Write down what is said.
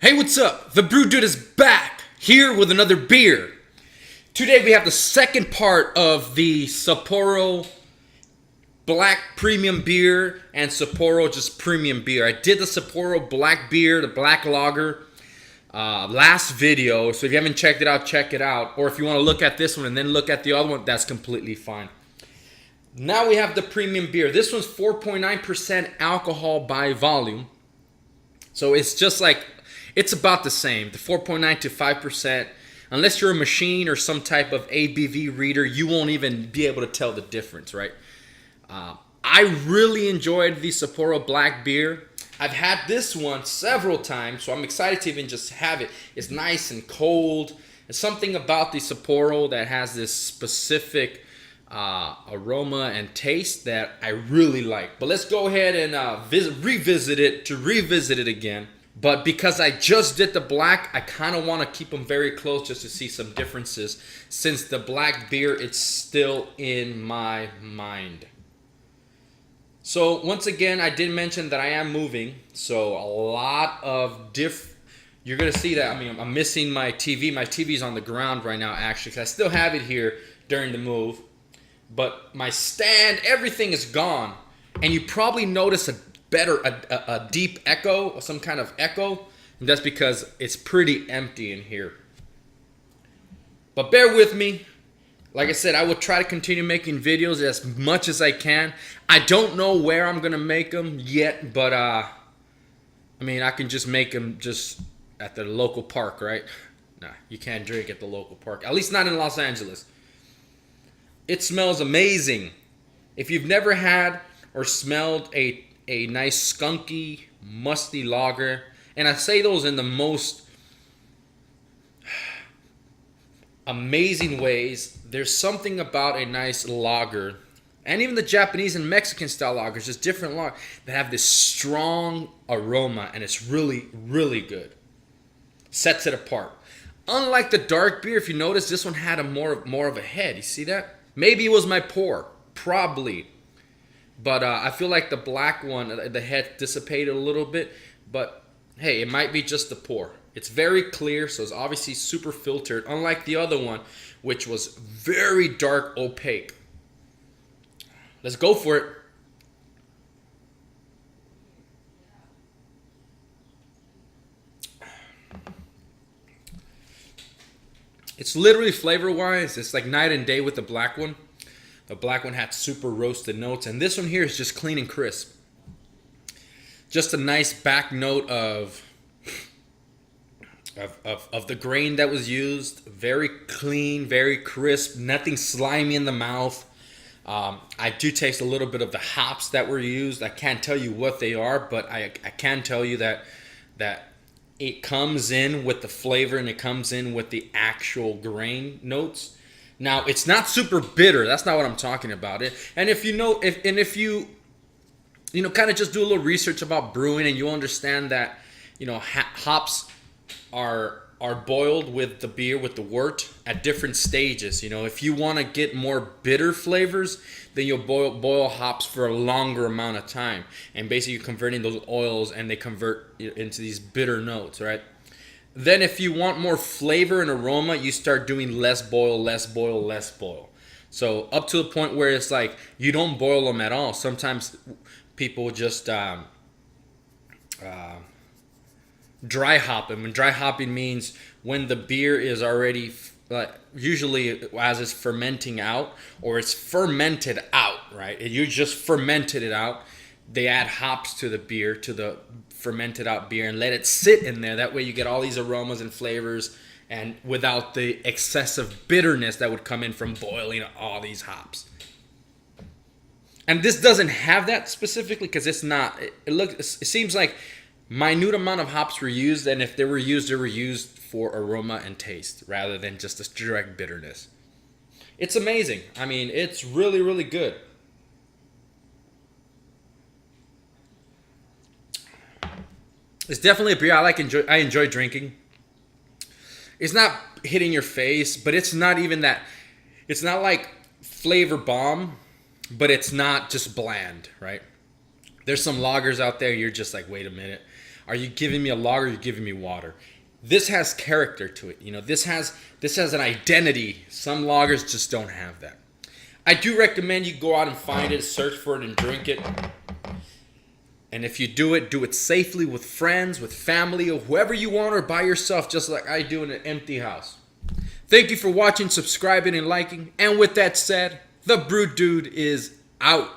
Hey, what's up? The Brew Dude is back here with another beer. Today we have the second part of the Sapporo Black Premium Beer and Sapporo just Premium Beer. I did the Sapporo Black Beer, the Black Lager, last video. So if you haven't checked it out, check it out. Or if you want to look at this one and then look at the other one, that's completely fine. Now we have the Premium Beer. This one's 4.9% alcohol by volume. So it's just like, it's about the same, the 4.9 to 5%. Unless you're a machine or some type of ABV reader, you won't even be able to tell the difference, right? I really enjoyed the Sapporo Black Beer. I've had this one several times, so I'm excited to even just have it. It's nice and cold. There's something about the Sapporo that has this specific aroma and taste that I really like. But let's go ahead and revisit it again. But because I just did the black, I kind of want to keep them very close just to see some differences. Since the black beer, it's still in my mind. So once again, I did mention that I am moving. So a lot of you're going to see that. I mean, I'm missing my TV. My TV's on the ground right now, actually, because I still have it here during the move. But my stand, everything is gone. And you probably notice a deep echo, or some kind of echo, and that's because it's pretty empty in here. But bear with me. Like I said, I will try to continue making videos as much as I can. I don't know where I'm gonna make them yet, but I mean, I can just make them just at the local park, right? Nah, you can't drink at the local park, at least not in Los Angeles. It smells amazing. If you've never had or smelled a nice skunky, musty lager. And I say those in the most amazing ways. There's something about a nice lager, and even the Japanese and Mexican style lagers, just different lagers that have this strong aroma, and it's really, really good. Sets it apart. Unlike the dark beer, if you notice, this one had a more of a head. You see that? Maybe it was my pour. Probably. But I feel like the black one, the head dissipated a little bit. But hey, it might be just the pour. It's very clear, so it's obviously super filtered. Unlike the other one, which was very dark, opaque. Let's go for it. It's literally flavor-wise, it's like night and day with the black one. The black one had super roasted notes, and this one here is just clean and crisp. Just a nice back note of the grain that was used. Very clean, very crisp, nothing slimy in the mouth. I do taste a little bit of the hops that were used. I can't tell you what they are, but I can tell you that it comes in with the flavor and it comes in with the actual grain notes. Now, it's not super bitter. That's not what I'm talking about. And if you know, if you kind of just do a little research about brewing, and you understand that, hops are boiled with the beer, with the wort, at different stages. If you want to get more bitter flavors, then you'll boil hops for a longer amount of time, and basically you're converting those oils, and they convert into these bitter notes, right? Then if you want more flavor and aroma, you start doing less boil, less boil, less boil. So up to the point where it's like you don't boil them at all. Sometimes people just dry hop them. And dry hopping means when the beer is already, usually as it's fermenting out, or it's fermented out, right? You just fermented it out. They add hops to the beer, to the fermented out beer, and let it sit in there. That way you get all these aromas and flavors, and without the excessive bitterness that would come in from boiling all these hops. And this doesn't have that specifically, because it's not. It seems like minute amount of hops were used, and if they were used for aroma and taste rather than just a direct bitterness. It's amazing. I mean, it's really, really good. It's definitely a beer I enjoy drinking. It's not hitting your face, but it's not even that. It's not like flavor bomb, but it's not just bland, right? There's some lagers out there, you're just like, wait a minute. Are you giving me a lager? Or are you giving me water? This has character to it. You know, this has an identity. Some lagers just don't have that. I do recommend you go out and find it, search for it, and drink it. And if you do it safely with friends, with family, or whoever you want, or by yourself, just like I do in an empty house. Thank you for watching, subscribing, and liking. And with that said, the Brew Dude is out.